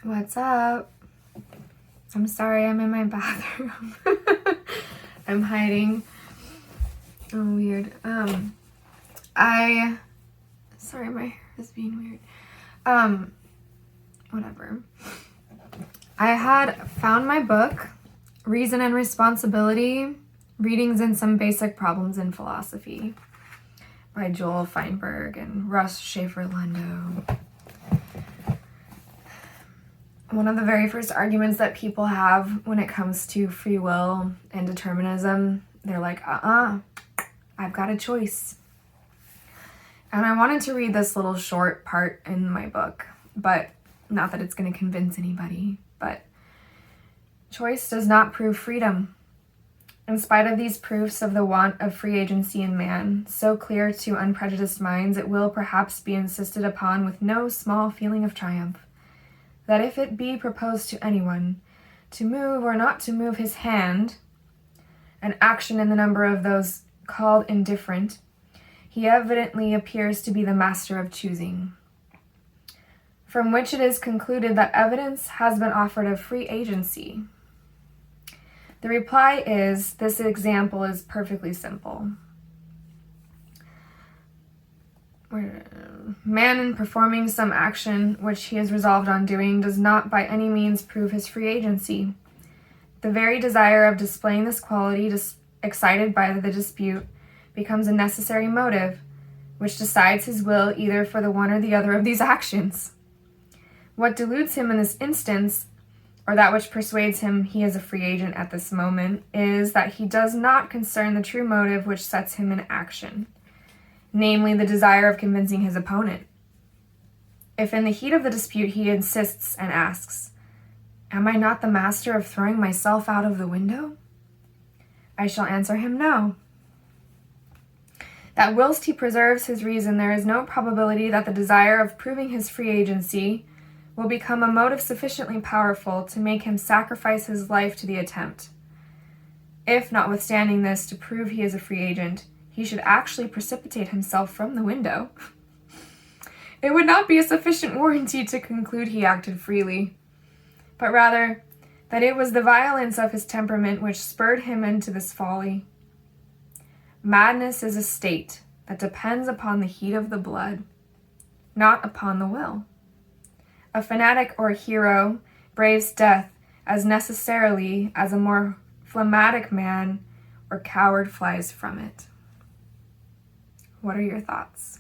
What's up? I'm sorry, I'm in my bathroom. I'm hiding. Oh, weird. Sorry, my hair is being weird. Whatever. I had found my book, Reason and Responsibility, Readings in Some Basic Problems in Philosophy by Joel Feinberg and Russ Schaefer-Lando. One of the very first arguments that people have when it comes to free will and determinism, they're like, I've got a choice. And I wanted to read this little short part in my book, but not that it's going to convince anybody, but choice does not prove freedom. In spite of these proofs of the want of free agency in man, so clear to unprejudiced minds, it will perhaps be insisted upon with no small feeling of triumph, that if it be proposed to anyone to move or not to move his hand, an action in the number of those called indifferent, he evidently appears to be the master of choosing. From which it is concluded that evidence has been offered of free agency. The reply is, this example is perfectly simple. Man, in performing some action which he is resolved on doing, does not by any means prove his free agency. The very desire of displaying this quality, excited by the dispute, becomes a necessary motive, which decides his will either for the one or the other of these actions. What deludes him in this instance, or that which persuades him he is a free agent at this moment, is that he does not concern the true motive which sets him in action, namely the desire of convincing his opponent. If in the heat of the dispute he insists and asks, "Am I not the master of throwing myself out of the window?" I shall answer him no. That whilst he preserves his reason, there is no probability that the desire of proving his free agency will become a motive sufficiently powerful to make him sacrifice his life to the attempt. If, notwithstanding this, to prove he is a free agent, he should actually precipitate himself from the window, it would not be a sufficient warranty to conclude he acted freely, but rather that it was the violence of his temperament which spurred him into this folly. Madness is a state that depends upon the heat of the blood, not upon the will. A fanatic or a hero braves death as necessarily as a more phlegmatic man or coward flies from it. What are your thoughts?